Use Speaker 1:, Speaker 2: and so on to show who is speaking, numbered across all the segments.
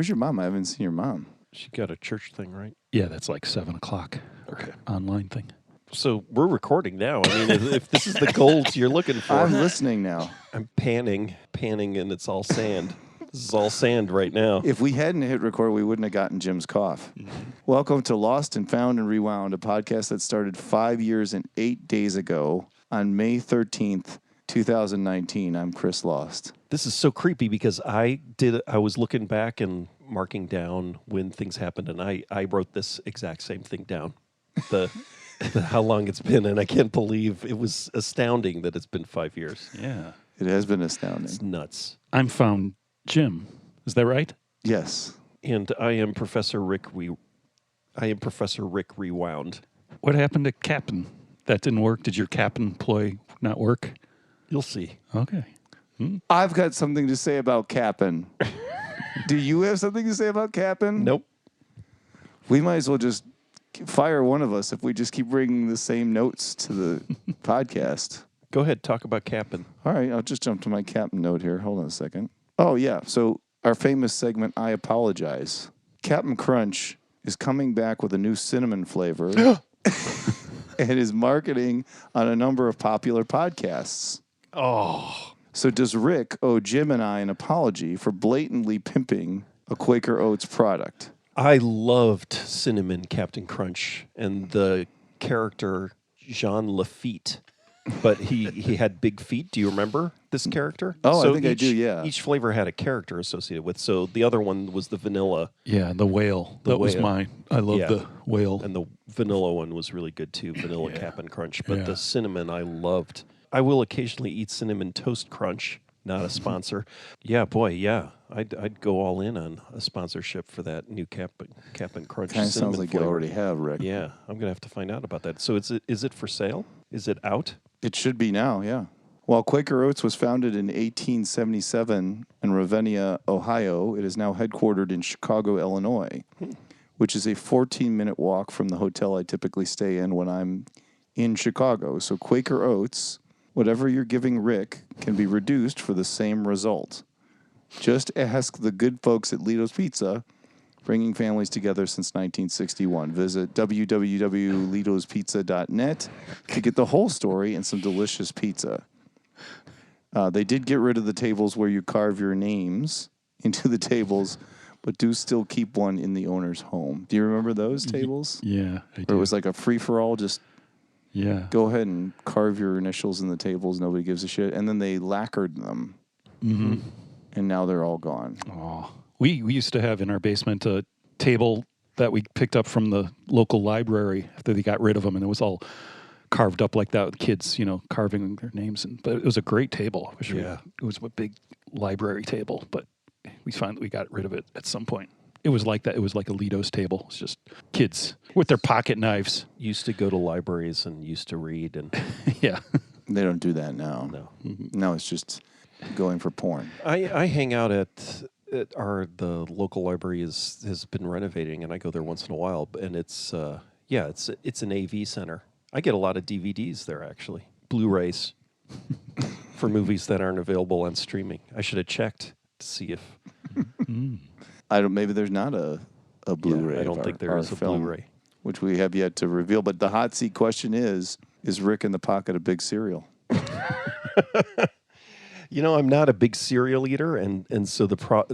Speaker 1: Where's your mom? I haven't seen your mom.
Speaker 2: She got a church thing, right?
Speaker 3: Yeah, that's like 7 o'clock.
Speaker 2: Okay.
Speaker 3: Online thing.
Speaker 2: So we're recording now. I mean, if this is the gold you're looking for.
Speaker 1: I'm listening now.
Speaker 2: I'm panning, and it's all sand. This is all sand right now.
Speaker 1: If we hadn't hit record, we wouldn't have gotten Jim's cough. Welcome to Lost and Found and Rewound, a podcast that started 5 years and 8 days ago on May 13th, 2019. I'm Chris Lost.
Speaker 2: This is so creepy because I was looking back and marking down when things happened, and I wrote this exact same thing down. How long it's been, and I can't believe it was astounding that it's been 5 years.
Speaker 3: Yeah.
Speaker 1: It has been astounding.
Speaker 2: It's nuts.
Speaker 3: I'm found Jim. Is that right?
Speaker 1: Yes.
Speaker 2: And I am Professor Rick Rewound.
Speaker 3: What happened to Cap'n? That didn't work? Did your Cap'n ploy not work?
Speaker 2: You'll see.
Speaker 3: Okay.
Speaker 1: I've got something to say about Cap'n. Do you have something to say about Cap'n?
Speaker 2: Nope.
Speaker 1: We might as well just fire one of us if we just keep bringing the same notes to the podcast.
Speaker 2: Go ahead, talk about Cap'n.
Speaker 1: All right, I'll just jump to my Cap'n note here. Hold on a second. Oh, yeah. So our famous segment, I Apologize. Cap'n Crunch is coming back with a new cinnamon flavor and is marketing on a number of popular podcasts.
Speaker 3: Oh.
Speaker 1: So does Rick owe Jim and I an apology for blatantly pimping a Quaker Oats product?
Speaker 2: I loved Cinnamon Captain Crunch and the character Jean Lafitte, but he had big feet. Do you remember this character?
Speaker 1: Oh, I think I do, yeah.
Speaker 2: Each flavor had a character associated with. So the other one was the vanilla.
Speaker 3: Yeah, the whale. That was mine. I love the whale.
Speaker 2: And the vanilla one was really good too, vanilla Cap'n Crunch. But the cinnamon I loved. I will occasionally eat Cinnamon Toast Crunch. Not a sponsor. Yeah, boy, yeah. I'd go all in on a sponsorship for that new Cap'n Crunch.
Speaker 1: Kind of sounds like
Speaker 2: flavor.
Speaker 1: you already have, Rick.
Speaker 2: Yeah, I'm going to have to find out about that. So is it for sale? Is it out?
Speaker 1: It should be now, yeah. While Quaker Oats was founded in 1877 in Ravenna, Ohio, it is now headquartered in Chicago, Illinois, which is a 14-minute walk from the hotel I typically stay in when I'm in Chicago. So Quaker Oats, whatever you're giving Rick, can be reduced for the same result. Just ask the good folks at Lito's Pizza, bringing families together since 1961. Visit www.litospizza.net to get the whole story and some delicious pizza. They did get rid of the tables where you carve your names into the tables, but do still keep one in the owner's home. Do you remember those tables?
Speaker 3: Yeah, I do.
Speaker 1: Where it was like a free-for-all, just go ahead and carve your initials in the tables, nobody gives a shit. And then they lacquered them.
Speaker 3: Mm-hmm.
Speaker 1: And now they're all gone.
Speaker 3: Oh. We used to have in our basement a table that we picked up from the local library after they got rid of them, and it was all carved up like that with kids, carving their names. But it was a great table. It was a big library table, but we finally got rid of it at some point. It was like that. It was like a Lito's table. It's just kids with their pocket knives.
Speaker 2: Used to go to libraries and used to read. And
Speaker 3: yeah.
Speaker 1: They don't do that now.
Speaker 2: No.
Speaker 1: Mm-hmm. No, it's just going for porn.
Speaker 2: I hang out at the local library has been renovating, and I go there once in a while. And it's an AV center. I get a lot of DVDs there, actually. Blu-rays for movies that aren't available on streaming. I should have checked to see if...
Speaker 1: Maybe there's not a Blu-ray.
Speaker 2: I don't think there is a
Speaker 1: film,
Speaker 2: Blu-ray.
Speaker 1: which we have yet to reveal. But the hot seat question is Rick in the pocket a big cereal?
Speaker 2: I'm not a big cereal eater, and so not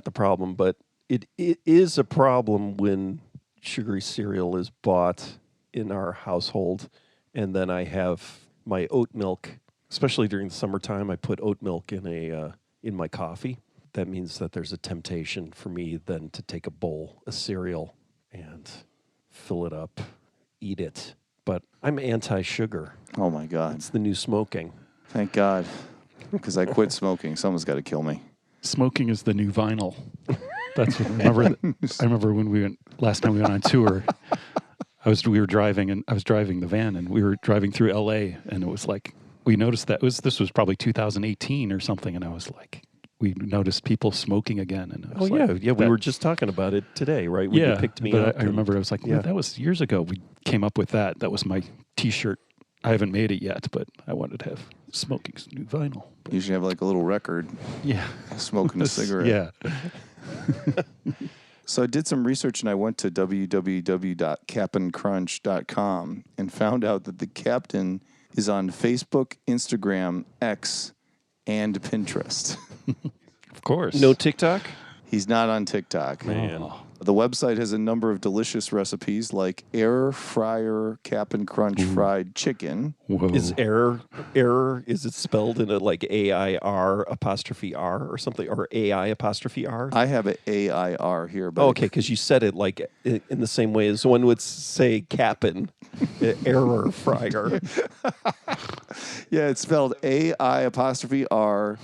Speaker 2: the problem, but it is a problem when sugary cereal is bought in our household, and then I have my oat milk, especially during the summertime. I put oat milk in my coffee. That means that there's a temptation for me then to take a bowl of cereal and fill it up, eat it. But I'm anti-sugar.
Speaker 1: Oh, my God.
Speaker 2: It's the new smoking.
Speaker 1: Thank God, because I quit smoking. Someone's got to kill me.
Speaker 3: Smoking is the new vinyl. That's what I remember when last time we went on tour. We were driving, and I was driving the van, and we were driving through L.A., and it was like, we noticed that this was probably 2018 or something, and I was like, we noticed people smoking again. And
Speaker 2: we were just talking about it today, right? When you picked me up.
Speaker 3: I remember I was like, that was years ago. We came up with that. That was my T-shirt. I haven't made it yet, but I wanted to have smoking's new vinyl.
Speaker 1: You should have like a little record.
Speaker 3: Yeah.
Speaker 1: Smoking a cigarette.
Speaker 3: Yeah.
Speaker 1: So I did some research and I went to www.cap'n'crunch.com and found out that the captain is on Facebook, Instagram, X, and Pinterest.
Speaker 3: Of course.
Speaker 2: No TikTok?
Speaker 1: He's not on TikTok.
Speaker 2: Man.
Speaker 1: The website has a number of delicious recipes like air fryer Cap'n Crunch fried chicken.
Speaker 3: Whoa.
Speaker 2: Is is it spelled in a like AIR apostrophe R or something, or AI apostrophe R?
Speaker 1: I have an AIR here, but
Speaker 2: Okay, because you said it like in the same way as one would say Cap'n, error fryer.
Speaker 1: yeah, it's spelled AI apostrophe R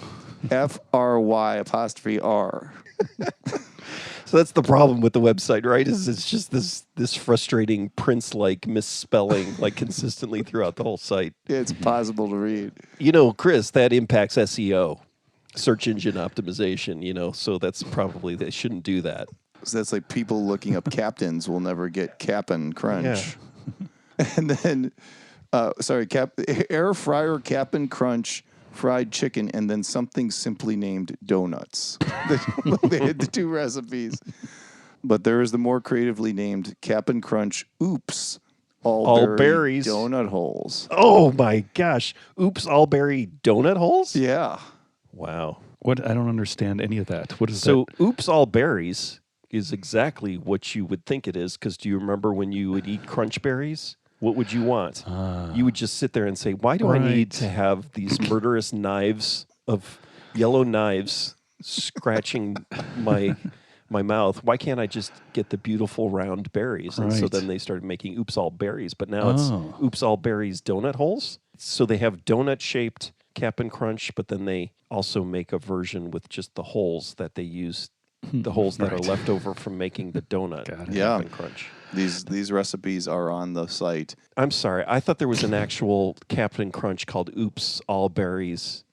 Speaker 1: FRY apostrophe R.
Speaker 2: So that's the problem with the website, right? Is it's just this frustrating Prince-like misspelling like consistently throughout the whole site.
Speaker 1: It's possible to read.
Speaker 2: You know, Chris, that impacts SEO, search engine optimization, so that's probably, they shouldn't do that.
Speaker 1: So that's like people looking up captains will never get Cap'n Crunch.
Speaker 2: Yeah.
Speaker 1: And then, air fryer Cap'n Crunch fried chicken, and then something simply named donuts. They had the two recipes. But there is the more creatively named Cap'n Crunch Oops All
Speaker 2: berries.
Speaker 1: Donut Holes.
Speaker 2: Oh my gosh. Oops, all berry donut holes?
Speaker 1: Yeah.
Speaker 2: Wow.
Speaker 3: What? I don't understand any of that. What is
Speaker 2: So oops, all berries is exactly what you would think it is, because do you remember when you would eat crunch berries? What would you want? You would just sit there and say, why do I need to have these murderous yellow knives scratching my mouth? Why can't I just get the beautiful round berries? And so
Speaker 3: Right.
Speaker 2: then they started making oops all berries, but now it's
Speaker 3: Oh.
Speaker 2: oops all berries donut holes. So they have donut shaped Cap'n Crunch, but then they also make a version with just the holes that they use, the holes that are
Speaker 3: Right.
Speaker 2: left over from making the donut
Speaker 3: Got it.
Speaker 1: Yeah.
Speaker 2: Cap'n Crunch.
Speaker 1: These recipes are on the site.
Speaker 2: I'm sorry. I thought there was an actual Captain Crunch called Oops All Berries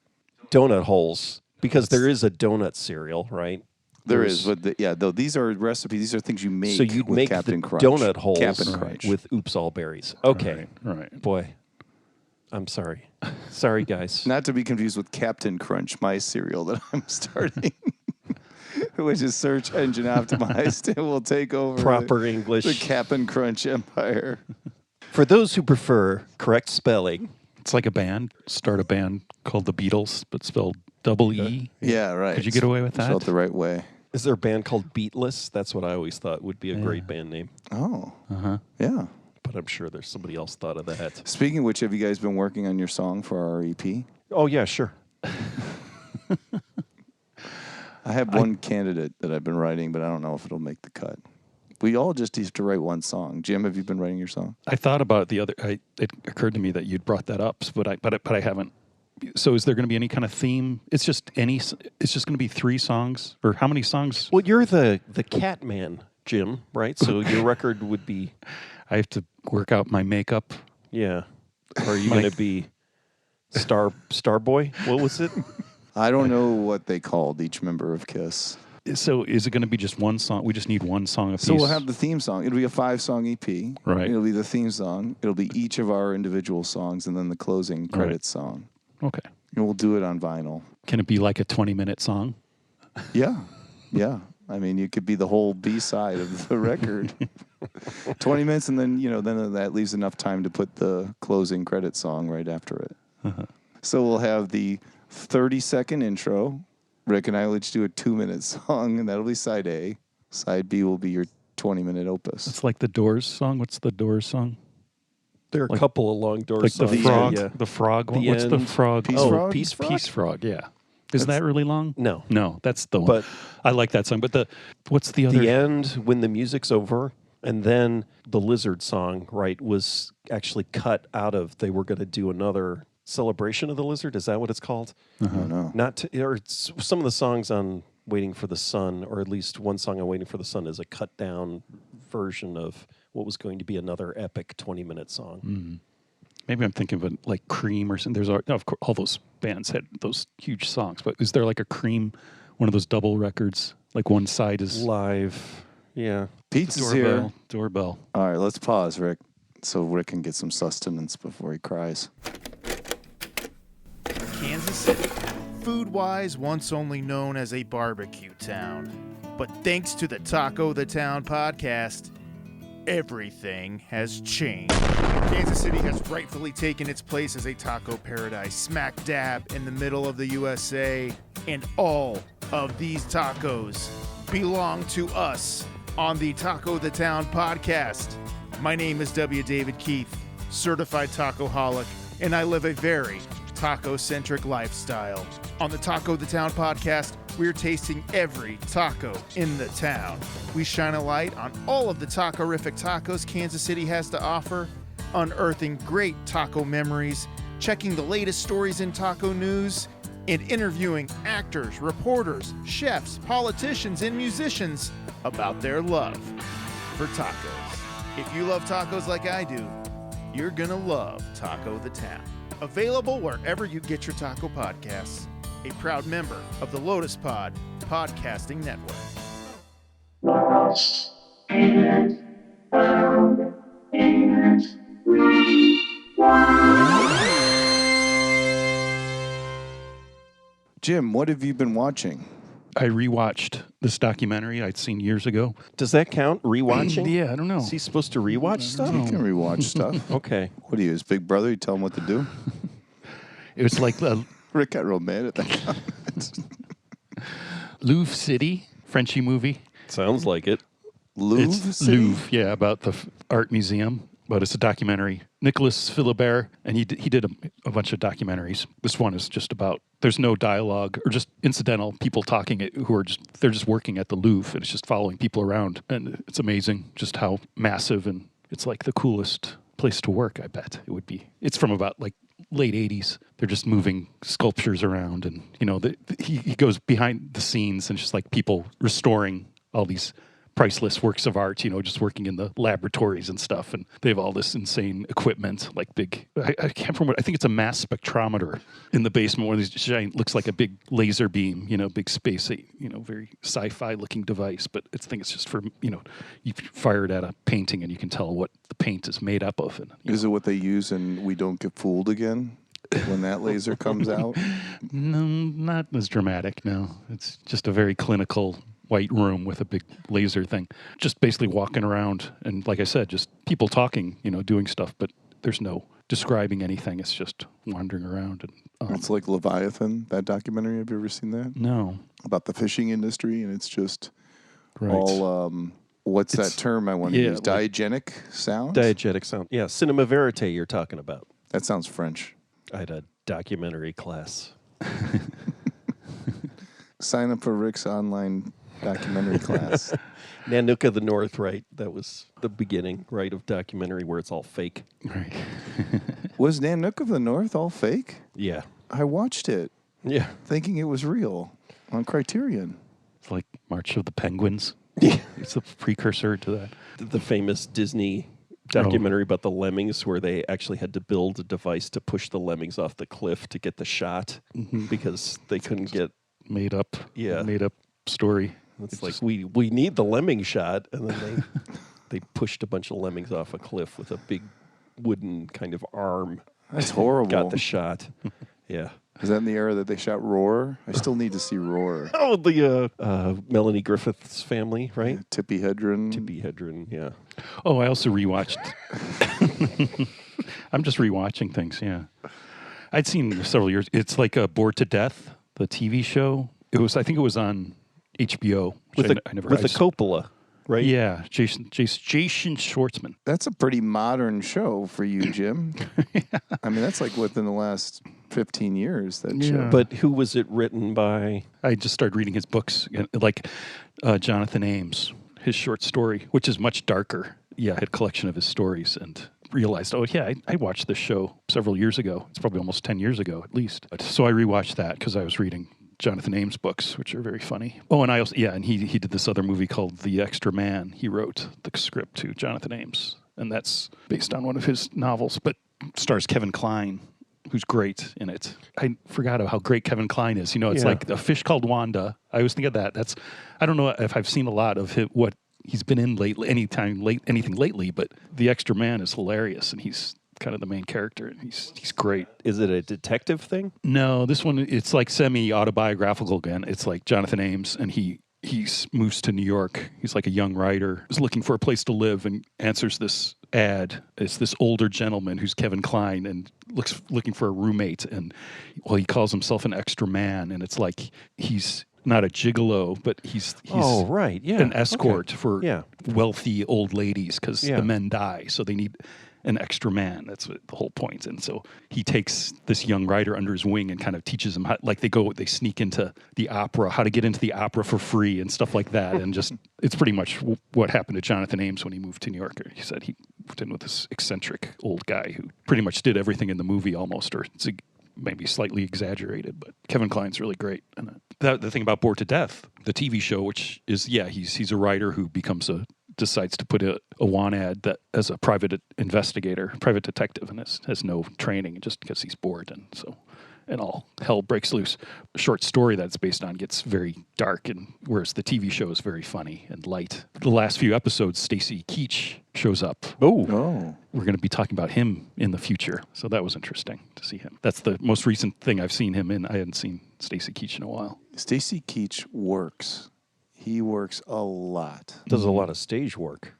Speaker 2: Donut Holes, because there is a donut cereal, right?
Speaker 1: There is, but though these are recipes, these are things you make.
Speaker 2: So you'd
Speaker 1: with
Speaker 2: make
Speaker 1: Captain
Speaker 2: the
Speaker 1: Crunch.
Speaker 2: donut holes
Speaker 1: Cap'n Crunch.
Speaker 2: with Oops All Berries. Okay.
Speaker 3: Right.
Speaker 2: Boy, I'm sorry. Sorry, guys.
Speaker 1: Not to be confused with Captain Crunch, my cereal that I'm starting, which is search engine optimized and will take over
Speaker 2: Proper English.
Speaker 1: the Cap'n Crunch empire.
Speaker 2: For those who prefer correct spelling,
Speaker 3: It's like a band. Start a band called the Beatles, but spelled double E.
Speaker 1: Yeah, right.
Speaker 3: Could you get away with that?
Speaker 1: Spelled the right way.
Speaker 2: is there a band called Beatless? That's what I always thought would be a great band name,
Speaker 1: Oh,
Speaker 3: Uh-huh.
Speaker 1: yeah.
Speaker 2: but I'm sure there's somebody else thought of that.
Speaker 1: Speaking of which, have you guys been working on your song for our EP?
Speaker 2: Oh, yeah, sure.
Speaker 1: I have one candidate that I've been writing, but I don't know if it'll make the cut. We all just used to write one song. Jim, have you been writing your song?
Speaker 3: I thought about the other. It occurred to me that you'd brought that up, but I haven't. So, is there going to be any kind of theme? It's just It's just going to be 3 songs, or how many songs?
Speaker 2: Well, you're the cat man, Jim, right? So your record would be,
Speaker 3: I have to work out my makeup.
Speaker 2: yeah. Or are you going to be Starboy? What was it?
Speaker 1: I don't know what they called each member of KISS.
Speaker 3: So, is it going to be just one song? We just need one song apiece.
Speaker 1: So we'll have the theme song. It'll be a 5-song EP.
Speaker 3: Right.
Speaker 1: It'll be the theme song. It'll be each of our individual songs, and then the closing credits song.
Speaker 3: Okay.
Speaker 1: And we'll do it on vinyl.
Speaker 3: Can it be like a 20-minute song?
Speaker 1: Yeah. Yeah. I mean, you could be the whole B-side of the record. 20 minutes, and then, then that leaves enough time to put the closing credit song right after it. So we'll have the 30-second intro. Rick and I will each do a 2-minute song, and that'll be side A. Side B will be your 20-minute opus.
Speaker 3: It's like the Doors song. What's the Doors song?
Speaker 2: There are a couple of long doors.
Speaker 3: Like the
Speaker 2: songs.
Speaker 3: frog.
Speaker 2: Yeah.
Speaker 3: The frog one.
Speaker 2: The
Speaker 3: What's the
Speaker 2: end.
Speaker 3: frog?
Speaker 1: Peace
Speaker 2: Oh,
Speaker 1: Frog?
Speaker 2: Peace Frog?
Speaker 3: Peace Frog. Yeah. Is that really long?
Speaker 2: No.
Speaker 3: No, that's the one.
Speaker 2: But-
Speaker 3: I like that song. But what's the other?
Speaker 2: The end, when the music's over, and then the lizard song, right, was actually cut out of, they were going to do another celebration of the lizard. Is that what it's called?
Speaker 1: I don't know.
Speaker 2: Some of the songs on Waiting for the Sun, or at least one song on Waiting for the Sun, is a cut down version of what was going to be another epic 20-minute song.
Speaker 3: Maybe I'm thinking of it like Cream or something. Of course, all those bands had those huge songs. But is there like a Cream, one of those double records? Like one side is
Speaker 2: Live. Yeah.
Speaker 1: Pizza's here.
Speaker 3: Doorbell.
Speaker 1: All right, let's pause, Rick, so Rick can get some sustenance before he cries.
Speaker 4: Kansas City, food-wise once only known as a barbecue town. But thanks to the Taco the Town podcast, everything has changed. Kansas City has rightfully taken its place as a taco paradise, smack dab in the middle of the USA, and all of these tacos belong to us on the Taco the Town podcast. My name is W. David Keith, certified tacoholic, and I live a very taco-centric lifestyle. On the Taco the Town podcast, we're tasting every taco in the town. We shine a light on all of the taco-rific tacos Kansas City has to offer, unearthing great taco memories, checking the latest stories in taco news, and interviewing actors, reporters, chefs, politicians, and musicians about their love for tacos. If you love tacos like I do, you're gonna love Taco the Town. Available wherever you get your taco podcasts. A proud member of the Lotus Pod podcasting network.
Speaker 5: Lost and found and
Speaker 1: Jim, what have you been watching?
Speaker 3: I rewatched this documentary I'd seen years ago.
Speaker 2: Does that count? Rewatching?
Speaker 3: Yeah, I don't know.
Speaker 2: Is he supposed to rewatch stuff?
Speaker 1: You can rewatch stuff.
Speaker 2: Okay.
Speaker 1: What are you, his big brother? You tell him what to do?
Speaker 3: It was like
Speaker 1: Rick got real mad at that comment.
Speaker 3: Louvre City, Frenchy movie.
Speaker 2: Sounds like it.
Speaker 1: Louvre
Speaker 3: It's
Speaker 1: City?
Speaker 3: Louvre, yeah, about the art museum. But it's a documentary. Nicholas Philibert, and he did a bunch of documentaries. This one is just about, there's no dialogue or just incidental people talking who are they're just working at the Louvre, and it's just following people around. And it's amazing just how massive, and it's like the coolest place to work, I bet it would be. It's from about like late 80s. They're just moving sculptures around, and he goes behind the scenes, and it's just like people restoring all these priceless works of art, just working in the laboratories and stuff. And they have all this insane equipment, like big, I can't remember, I think it's a mass spectrometer in the basement, one of these giant, looks like a big laser beam, big space, very sci-fi looking device. But I think it's just for, you fire it at a painting and you can tell what the paint is made up of. And,
Speaker 1: Is it what they use in We Don't Get Fooled Again? When that laser comes out?
Speaker 3: No, not as dramatic, no. It's just a very clinical white room with a big laser thing. Just basically walking around, and like I said, just people talking, doing stuff, but there's no describing anything. It's just wandering around. And
Speaker 1: It's like Leviathan, that documentary. Have you ever seen that?
Speaker 3: no,
Speaker 1: About the fishing industry, and it's just
Speaker 3: right.
Speaker 1: all, what's that term I want to use?
Speaker 3: like-
Speaker 1: Diegetic sounds?
Speaker 2: Diegetic sound. Yeah, cinema verite you're talking about.
Speaker 1: That sounds French.
Speaker 2: I had a documentary class.
Speaker 1: Sign up for Rick's online documentary class.
Speaker 2: Nanook of the North, right? That was the beginning, right, of documentary where it's all fake.
Speaker 3: Right.
Speaker 1: Was Nanook of the North all fake?
Speaker 2: Yeah.
Speaker 1: I watched it
Speaker 2: Yeah.
Speaker 1: thinking it was real on Criterion.
Speaker 3: It's like March of the Penguins.
Speaker 2: Yeah.
Speaker 3: It's a precursor to that.
Speaker 2: The famous Disney documentary about the lemmings where they actually had to build a device to push the lemmings off the cliff to get the shot because they couldn't get
Speaker 3: Made up story.
Speaker 2: it's like we need the lemming shot, and then they pushed a bunch of lemmings off a cliff with a big wooden kind of arm.
Speaker 1: That's horrible.
Speaker 2: Got the shot. Yeah.
Speaker 1: Is that in the era that they shot Roar? I still need to see Roar.
Speaker 2: Oh, the Melanie Griffith's family, right?
Speaker 1: Tippi Hedren.
Speaker 2: Tippi Hedren, yeah.
Speaker 3: Oh, I also rewatched. I'm just rewatching things, yeah. I'd seen several years. It's like Bored to Death, the TV show. I think it was on HBO.
Speaker 2: With
Speaker 3: I never.
Speaker 2: with
Speaker 3: I
Speaker 2: the
Speaker 3: just-
Speaker 2: Coppola, right?
Speaker 3: Yeah, Jason Schwartzman.
Speaker 1: That's a pretty modern show for you, Jim. I mean, that's like within the last 15 years, that
Speaker 3: Yeah.
Speaker 1: show.
Speaker 2: But who was it written by?
Speaker 3: I just started reading his books, like Jonathan Ames, his short story, which is much darker. Yeah, I had a collection of his stories and realized, oh, yeah, I watched this show several years ago. It's probably almost 10 years ago at least. So I rewatched that because I was reading Jonathan Ames books, which are very funny. Oh, and I also, and he did this other movie called The Extra Man. He wrote the script to Jonathan Ames, and that's based on one of his novels, but stars Kevin Kline, who's great in it. I forgot how great Kevin Kline is. It's like A Fish Called Wanda. I always think of that. I don't know if I've seen a lot of what he's been in lately, anything lately, but The Extra Man is hilarious, and he's kind of the main character, and he's great.
Speaker 2: Is it a detective thing?
Speaker 3: No, this one, it's like semi-autobiographical again. It's like Jonathan Ames, and he he moves to New York. He's like a young writer. He's looking for a place to live and answers this ad. It's this older gentleman who's Kevin Kline and looking for a roommate. And well, he calls himself an extra man. And it's like he's not a gigolo, but he's
Speaker 2: Oh, right. Yeah.
Speaker 3: an escort for
Speaker 2: Yeah.
Speaker 3: wealthy old ladies because
Speaker 2: Yeah.
Speaker 3: the men die. So they need an extra man. That's the whole point. And so he takes this young writer under his wing and kind of teaches him how, like they sneak into the opera, how to get into the opera for free and stuff like that. And just, it's pretty much what happened to Jonathan Ames when he moved to New York. He said he moved in with this eccentric old guy who pretty much did everything in the movie almost, or it's maybe slightly exaggerated, but Kevin Kline's really great. And the thing about Bored to Death, the TV show, which is, he's a writer who decides to put a want ad that as a private investigator, private detective, and has no training just because he's bored. And all hell breaks loose. A short story that's based on gets very dark, and whereas the TV show is very funny and light. The last few episodes, Stacy Keach shows up.
Speaker 1: Oh.
Speaker 3: We're going to be talking about him in the future, so that was interesting to see him. That's the most recent thing I've seen him in. I hadn't seen Stacy Keach in a while.
Speaker 1: Stacy Keach works. He works a lot.
Speaker 2: Does a lot of stage work.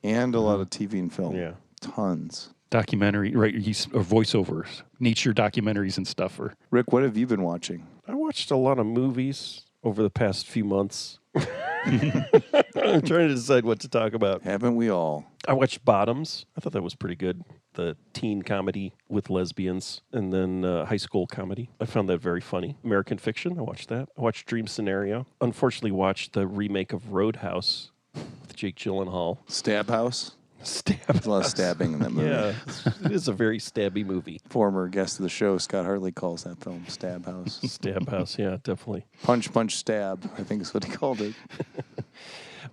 Speaker 1: And a lot of TV and film.
Speaker 2: Yeah.
Speaker 1: Tons.
Speaker 3: Documentary, right? He's or voiceovers, nature documentaries and stuff. Or
Speaker 1: Rick, what have you been watching?
Speaker 2: I watched a lot of movies over the past few months. I'm trying to decide what to talk about.
Speaker 1: Haven't we all?
Speaker 2: I watched Bottoms. I thought that was pretty good. The teen comedy with lesbians, and then high school comedy. I found that very funny. American Fiction, I watched that. I watched Dream Scenario. Unfortunately, watched the remake of Roadhouse with Jake Gyllenhaal.
Speaker 1: Stab House?
Speaker 2: Stab.
Speaker 1: There's a lot of stabbing in that movie.
Speaker 2: Yeah, it is a very stabby movie.
Speaker 1: Former guest of the show, Scott Hartley, calls that film Stab House.
Speaker 2: Stab House, yeah, definitely.
Speaker 1: Punch, punch, stab, I think is what he called it.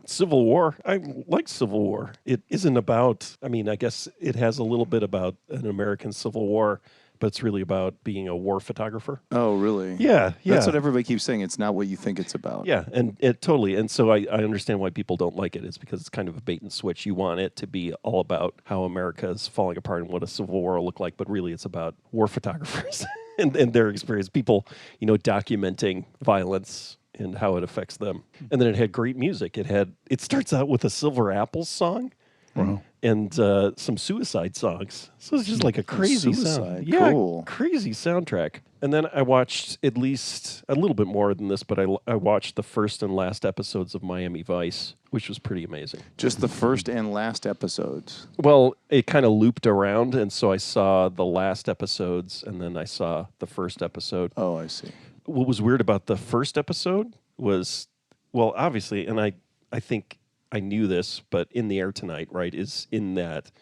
Speaker 2: Civil War. I like Civil War. It isn't about, I guess it has a little bit about an American Civil War, but it's really about being a war photographer.
Speaker 1: Oh, really?
Speaker 2: Yeah.
Speaker 1: That's what everybody keeps saying. It's not what you think it's about.
Speaker 2: Yeah, and it totally. And so I understand why people don't like it. It's because it's kind of a bait and switch. You want it to be all about how America is falling apart and what a civil war will look like, but really it's about war photographers and their experience. People, documenting violence and how it affects them. And then it had great music. It starts out with a Silver Apples song.
Speaker 3: Wow.
Speaker 2: And some Suicide songs. So it's just like a crazy
Speaker 1: Suicide,
Speaker 2: sound. Yeah,
Speaker 1: cool.
Speaker 2: crazy soundtrack. And then I watched at least a little bit more than this, but I watched the first and last episodes of Miami Vice, which was pretty amazing.
Speaker 1: Just the first and last episodes.
Speaker 2: Well, it kind of looped around, and so I saw the last episodes, and then I saw the first episode.
Speaker 1: Oh, I see.
Speaker 2: What was weird about the first episode was, well, obviously, and I think I knew this, but In the Air Tonight, right, is in that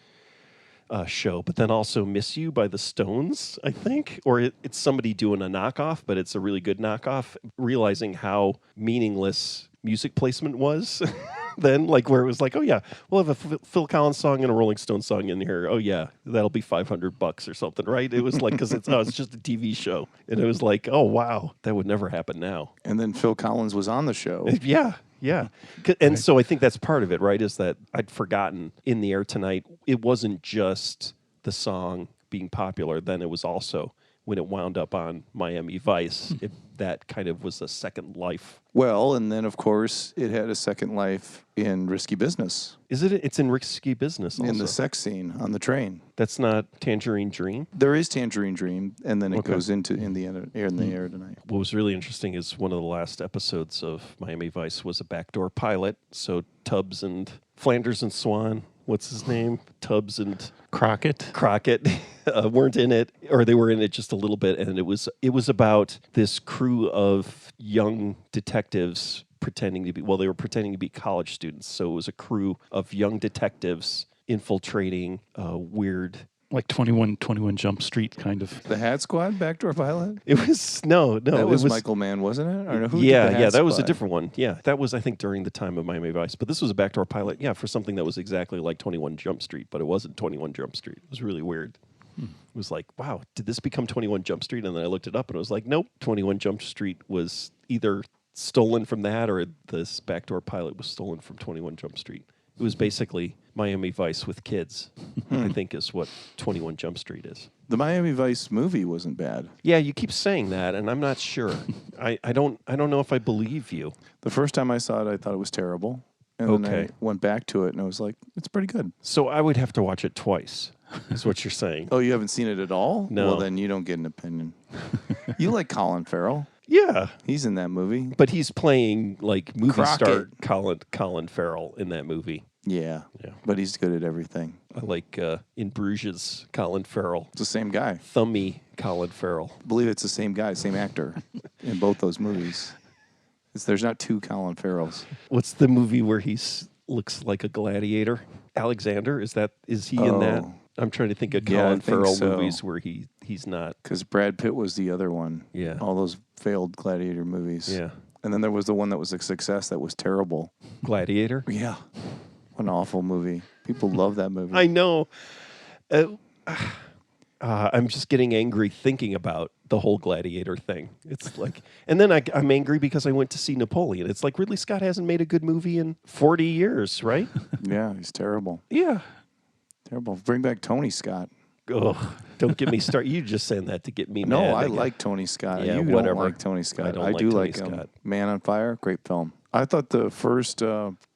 Speaker 2: show. But then also Miss You by the Stones, I think. Or it's somebody doing a knockoff, but it's a really good knockoff. Realizing how meaningless music placement was then, like where it was like, oh yeah, we'll have a Phil Collins song and a Rolling Stone song in here. Oh yeah, that'll be $500 or something, right? It was like, because it's just a TV show. And it was like, oh wow, that would never happen now.
Speaker 1: And then Phil Collins was on the show.
Speaker 2: Yeah. Yeah. And so I think that's part of it, right? Is that I'd forgotten In the Air Tonight, it wasn't just the song being popular. Then it was also when it wound up on Miami Vice, that kind of was a second life.
Speaker 1: Well, and then, of course, it had a second life in Risky Business.
Speaker 2: Is it? It's in Risky Business also.
Speaker 1: In the sex scene on the train.
Speaker 2: That's not Tangerine Dream?
Speaker 1: There is Tangerine Dream, and then it goes into In the Air Tonight.
Speaker 2: What was really interesting is one of the last episodes of Miami Vice was a backdoor pilot. So Tubbs and Flanders and Swan, what's his name? Tubbs and
Speaker 3: Crockett
Speaker 2: weren't in it, or they were in it just a little bit, and it was about this crew of young detectives pretending to be college students. So it was a crew of young detectives infiltrating weird.
Speaker 3: like 21 Jump Street kind of.
Speaker 1: The Hat Squad, Backdoor Pilot?
Speaker 2: It was no.
Speaker 1: That was Michael Mann, wasn't it? Or who did
Speaker 2: Yeah,
Speaker 1: the Hat
Speaker 2: that was a
Speaker 1: Squad?
Speaker 2: different one. Yeah, that was, I think, during the time of Miami Vice. But this was a backdoor pilot, for something that was exactly like 21 Jump Street, but it wasn't 21 Jump Street. It was really weird. It was like, wow, did this become 21 Jump Street? And then I looked it up, and it was like, nope, 21 Jump Street was either stolen from that or this backdoor pilot was stolen from 21 Jump Street. It was basically Miami Vice with kids, I think is what 21 Jump Street is.
Speaker 1: The Miami Vice movie wasn't bad.
Speaker 2: Yeah, you keep saying that, and I'm not sure. I don't know if I believe you.
Speaker 1: The first time I saw it, I thought it was terrible. And then I went back to it, and I was like, it's pretty good.
Speaker 2: So I would have to watch it twice, is what you're saying.
Speaker 1: Oh, you haven't seen it at all?
Speaker 2: No.
Speaker 1: Well, then you don't get an opinion. You like Colin Farrell.
Speaker 2: Yeah,
Speaker 1: He's in that movie.
Speaker 2: but he's playing like movie star
Speaker 1: Crockett.
Speaker 2: Colin Farrell in that movie.
Speaker 1: Yeah.
Speaker 2: Yeah.
Speaker 1: But he's good at everything.
Speaker 2: I like in Bruges, Colin Farrell.
Speaker 1: It's the same guy.
Speaker 2: Thummy Colin Farrell.
Speaker 1: I believe it's the same guy, same actor in both those movies. There's not two Colin Farrells.
Speaker 2: What's the movie where he looks like a gladiator? Alexander, is he in that? I'm trying to think of
Speaker 1: Yeah, I
Speaker 2: Colin
Speaker 1: think
Speaker 2: Farrell
Speaker 1: so.
Speaker 2: movies where he's not.
Speaker 1: Because Brad Pitt was the other one.
Speaker 2: Yeah.
Speaker 1: All those failed gladiator movies.
Speaker 2: Yeah.
Speaker 1: And then there was the one that was a success that was terrible.
Speaker 2: Gladiator?
Speaker 1: Yeah. What an awful movie. People love that movie.
Speaker 2: I know. I'm just getting angry thinking about the whole gladiator thing. It's like, and then I'm angry because I went to see Napoleon. It's like Ridley Scott hasn't made a good movie in 40 years, right?
Speaker 1: Yeah, he's terrible.
Speaker 2: Yeah.
Speaker 1: Terrible. Bring back Tony Scott.
Speaker 2: Ugh, don't get me started. You just saying that to get me
Speaker 1: No,
Speaker 2: mad.
Speaker 1: I like Tony Scott.
Speaker 2: Yeah,
Speaker 1: you
Speaker 2: whatever.
Speaker 1: don't like Tony Scott.
Speaker 2: I don't
Speaker 1: I
Speaker 2: like
Speaker 1: do
Speaker 2: Tony
Speaker 1: like him.
Speaker 2: Scott.
Speaker 1: Man on Fire, great film. I thought the first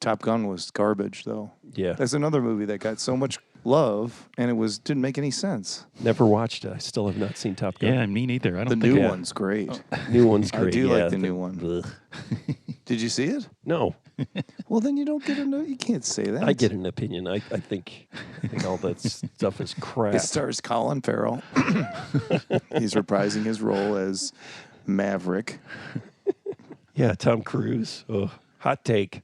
Speaker 1: Top Gun was garbage, though.
Speaker 2: Yeah.
Speaker 1: That's another movie that got so much love, and it didn't make any sense.
Speaker 2: Never watched it. I still have not seen Top Gun.
Speaker 3: Yeah, me neither. I don't
Speaker 1: The
Speaker 3: think
Speaker 1: new
Speaker 3: I-
Speaker 1: one's great.
Speaker 2: New one's
Speaker 1: I
Speaker 2: great.
Speaker 1: do like
Speaker 2: yeah.
Speaker 1: the new one.
Speaker 2: Ugh.
Speaker 1: Did you see it?
Speaker 2: No,
Speaker 1: Well, then you don't get you can't say that.
Speaker 2: I get an opinion. I think all that stuff is crap.
Speaker 1: It stars Colin Farrell. He's reprising his role as Maverick.
Speaker 2: Yeah, Tom Cruise. Oh, hot take.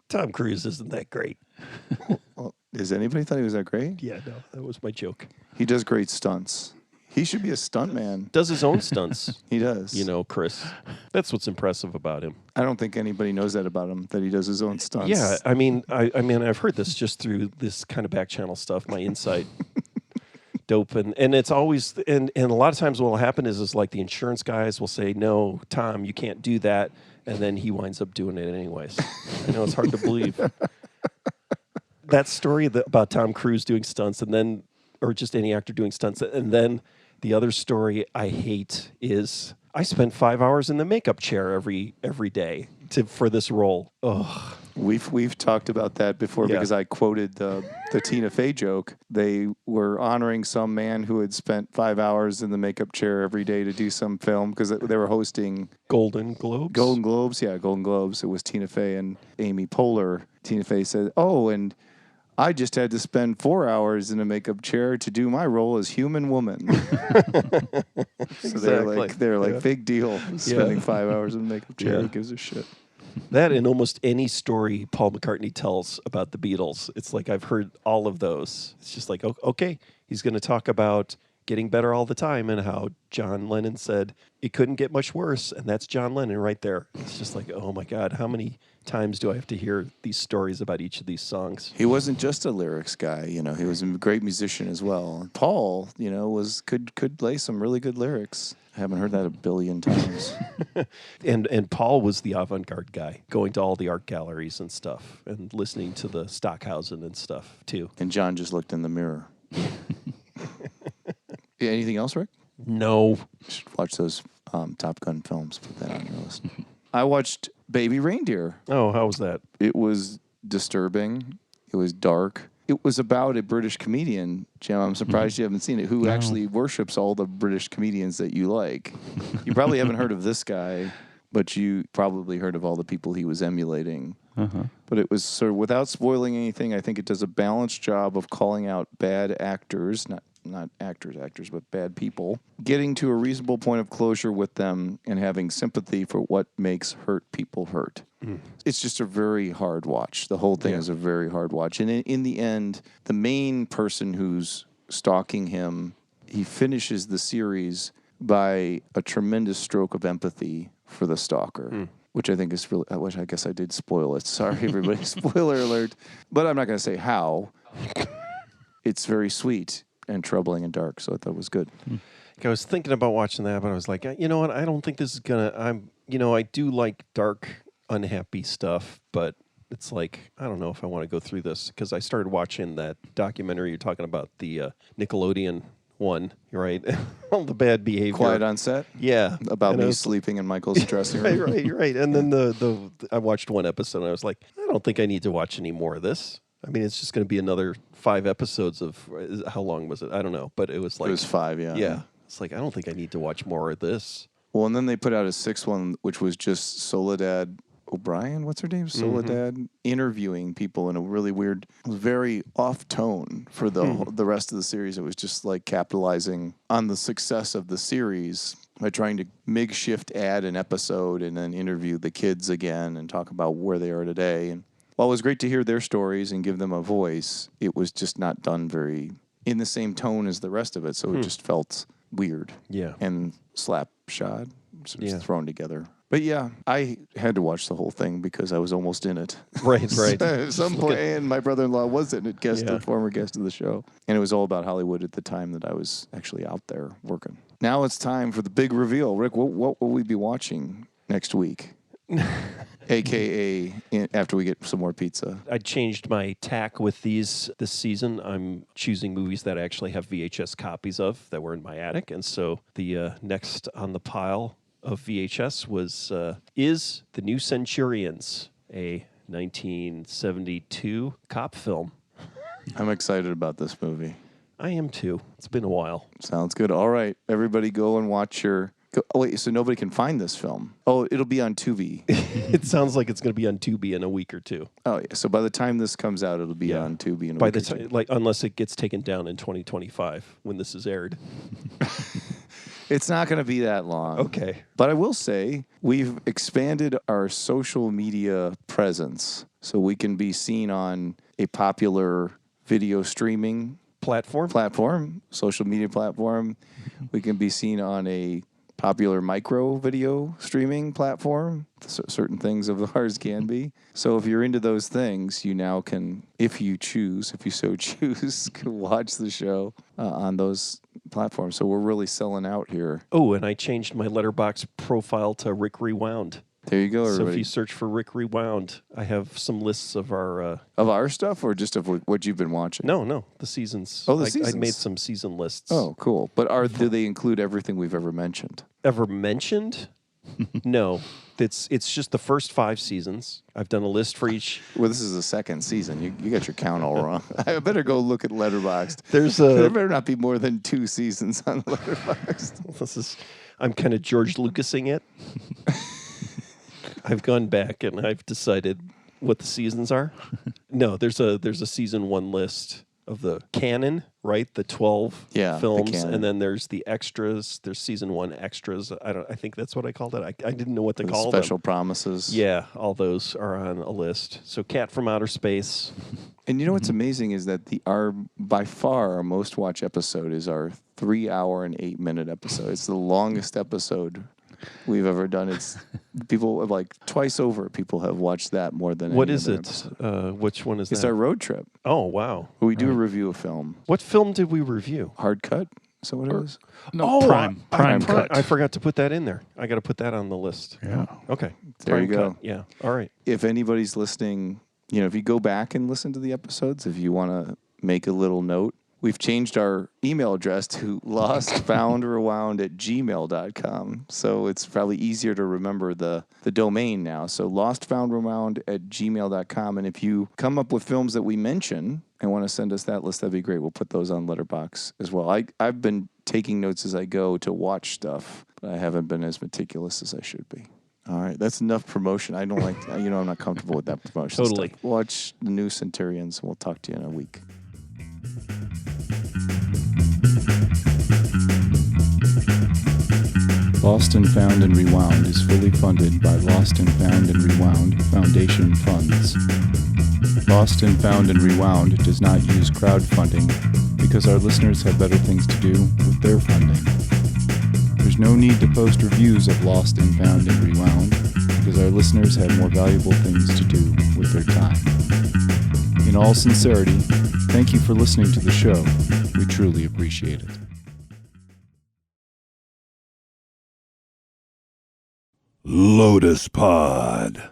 Speaker 2: Tom Cruise isn't that great.
Speaker 1: Well, does anybody thought he was that great?
Speaker 2: Yeah, no, that was my joke.
Speaker 1: He does great stunts. He should be a stuntman.
Speaker 2: Does his own stunts.
Speaker 1: He does.
Speaker 2: You know, Chris. That's what's impressive about him.
Speaker 1: I don't think anybody knows that about him, that he does his own stunts.
Speaker 2: Yeah, I mean, I've heard this just through this kind of back channel stuff, my inside dope, and it's always and a lot of times what will happen is like the insurance guys will say, "No, Tom, you can't do that," and then he winds up doing it anyways. I know it's hard to believe. That story about Tom Cruise doing stunts, and then or just any actor doing stunts, and then the other story I hate is I spent 5 hours in the makeup chair every day for this role. Ugh.
Speaker 1: We've talked about that before
Speaker 2: Yeah.
Speaker 1: because I quoted the Tina Fey joke. They were honoring some man who had spent 5 hours in the makeup chair every day to do some film because they were hosting
Speaker 2: Golden Globes.
Speaker 1: Golden Globes. Yeah, Golden Globes. It was Tina Fey and Amy Poehler. Tina Fey said, "Oh, and I just had to spend 4 hours in a makeup chair to do my role as human woman." So they're like big deal spending 5 hours in a makeup chair.
Speaker 2: Yeah.
Speaker 1: Who gives a shit?
Speaker 2: That and almost any story Paul McCartney tells about the Beatles, it's like I've heard all of those. It's just like, okay, he's going to talk about getting better all the time and how John Lennon said it couldn't get much worse, and that's John Lennon right there. It's just like, oh my God, how many times do I have to hear these stories about each of these songs?
Speaker 1: He wasn't just a lyrics guy, he was a great musician as well. Paul, could lay some really good lyrics. I haven't heard that a billion times.
Speaker 2: And Paul was the avant-garde guy, going to all the art galleries and stuff, and listening to the Stockhausen and stuff too.
Speaker 1: And John just looked in the mirror. Yeah, anything else, Rick?
Speaker 2: No.
Speaker 1: You should watch those Top Gun films. Put that on your list. I watched Baby Reindeer.
Speaker 2: Oh, how was that?
Speaker 1: It was disturbing. It was dark. It was about a British comedian, Jim. I'm surprised you haven't seen it, who actually worships all the British comedians that you like. You probably haven't heard of this guy, but you probably heard of all the people he was emulating.
Speaker 3: Uh-huh.
Speaker 1: But it was sort of, without spoiling anything, I think it does a balanced job of calling out bad actors, not actors, but bad people, getting to a reasonable point of closure with them and having sympathy for what makes hurt people hurt. It's just a very hard watch. The whole thing is a very hard watch. And in the end, the main person who's stalking him, he finishes the series by a tremendous stroke of empathy for the stalker. Which I think is really, I guess I did spoil it. Sorry, everybody. Spoiler alert. But I'm not going to say how. It's very sweet and troubling and dark, so I thought it was good.
Speaker 2: I was thinking about watching that, but I was like, you know what? I don't think this is gonna. I do like dark, unhappy stuff, but it's like, I don't know if I want to go through this because I started watching that documentary you're talking about, the Nickelodeon one, right? All the bad behavior.
Speaker 1: Quiet on Set?
Speaker 2: Yeah.
Speaker 1: About
Speaker 2: And I
Speaker 1: me
Speaker 2: was-
Speaker 1: sleeping in Michael's dressing room.
Speaker 2: right. And then I watched one episode and I was like, I don't think I need to watch any more of this. I mean, it's just going to be another 5 episodes of, how long was it? I don't know, but it was like.
Speaker 1: It was 5, yeah.
Speaker 2: Yeah. It's like, I don't think I need to watch more of this.
Speaker 1: Well, and then they put out a 6th one, which was just Soledad O'Brien, what's her name? Soledad, interviewing people in a really weird, very off tone for the rest of the series. It was just like capitalizing on the success of the series by trying to makeshift add an episode and then interview the kids again and talk about where they are today. And while it was great to hear their stories and give them a voice, it was just not done very in the same tone as the rest of it. So it just felt weird.
Speaker 2: Yeah.
Speaker 1: And slapshod, sort of
Speaker 2: Yeah.
Speaker 1: thrown together. But yeah, I had to watch the whole thing because I was almost in it.
Speaker 2: Right.
Speaker 1: At some point, and my brother-in-law was in it,
Speaker 2: Yeah.
Speaker 1: a former guest of the show. And it was all about Hollywood at the time that I was actually out there working. Now it's time for the big reveal. Rick, what will we be watching next week? AKA after we get some more pizza.
Speaker 2: I changed my tack with these this season. I'm choosing movies that I actually have VHS copies of that were in my attic. And so the next on the pile of VHS is The New Centurions, a 1972 cop film.
Speaker 1: I'm excited about this movie.
Speaker 2: I am too. It's been a while.
Speaker 1: Sounds good. All right, everybody go and watch oh, wait, so nobody can find this film? Oh, it'll be on Tubi.
Speaker 2: It sounds like it's going to be on Tubi in a week or two.
Speaker 1: Oh, yeah. So by the time this comes out, it'll be on Tubi in a
Speaker 2: By
Speaker 1: week
Speaker 2: the
Speaker 1: or two.
Speaker 2: time, like, unless it gets taken down in 2025 when this is aired.
Speaker 1: It's not going to be that long.
Speaker 2: Okay.
Speaker 1: But I will say we've expanded our social media presence so we can be seen on a popular video streaming
Speaker 2: Platform?
Speaker 1: social media platform. We can be seen on a popular micro video streaming platform. Certain things of ours can be. So if you're into those things, you now can, if you so choose, can watch the show on those platforms. So we're really selling out here.
Speaker 2: Oh, and I changed my Letterboxd profile to Rick Rewound.
Speaker 1: There you go, everybody.
Speaker 2: So if you search for Rick Rewound, I have some lists of our...
Speaker 1: Of our stuff or just of what you've been watching?
Speaker 2: No, the seasons.
Speaker 1: Oh, the
Speaker 2: I
Speaker 1: seasons.
Speaker 2: made some season lists.
Speaker 1: Oh, cool. But do they include everything we've ever mentioned?
Speaker 2: Ever mentioned? No. It's just the first 5 seasons. I've done a list for each.
Speaker 1: Well, this is the second season. You got your count all wrong. I better go look at Letterboxd.
Speaker 2: There
Speaker 1: There better not be more than 2 seasons on Letterboxd.
Speaker 2: I'm kind of George Lucasing it. I've gone back and I've decided what the seasons are. No, there's a season 1 list of the canon, right? The 12
Speaker 1: the
Speaker 2: films,
Speaker 1: canon.
Speaker 2: and then there's the extras. There's season 1 extras. I think that's what I called it. I didn't know what to
Speaker 1: The
Speaker 2: call
Speaker 1: special
Speaker 2: them.
Speaker 1: promises.
Speaker 2: Yeah, all those are on a list. So Cat from Outer Space.
Speaker 1: And you know what's amazing is that by far our most watched episode is our 3-hour and 8-minute episode. It's the longest episode we've ever done. It's people like twice over. People have watched that more than
Speaker 2: What
Speaker 1: any
Speaker 2: is
Speaker 1: other
Speaker 2: it?
Speaker 1: episode.
Speaker 2: Which one is
Speaker 1: It's
Speaker 2: that?
Speaker 1: our road trip.
Speaker 2: Oh, wow.
Speaker 1: We do a review of film.
Speaker 2: What film did we review?
Speaker 1: Hard Cut. Is that what it is?
Speaker 3: No, Prime Cut.
Speaker 2: I forgot to put that in there. I got to put that on the list.
Speaker 3: Yeah.
Speaker 2: Okay.
Speaker 1: There you
Speaker 2: Prime
Speaker 1: go.
Speaker 2: Cut. Yeah. All right.
Speaker 1: If anybody's listening, if you go back and listen to the episodes, if you want to make a little note, we've changed our email address to lostfoundrewound@gmail.com. So it's probably easier to remember the domain now. So lostfoundrewound@gmail.com. And if you come up with films that we mention and want to send us that list, that'd be great. We'll put those on Letterboxd as well. I've been taking notes as I go to watch stuff, but I haven't been as meticulous as I should be. All right, that's enough promotion. I don't like, I'm not comfortable with that promotion.
Speaker 2: Totally.
Speaker 1: Stuff. Watch The New Centurions, and we'll talk to you in a week. Lost and Found and Rewound is fully funded by Lost and Found and Rewound Foundation funds. Lost and Found and Rewound does not use crowdfunding because our listeners have better things to do with their funding. There's no need to post reviews of Lost and Found and Rewound because our listeners have more valuable things to do with their time. In all sincerity, thank you for listening to the show. We truly appreciate it.
Speaker 6: Lotus Pod.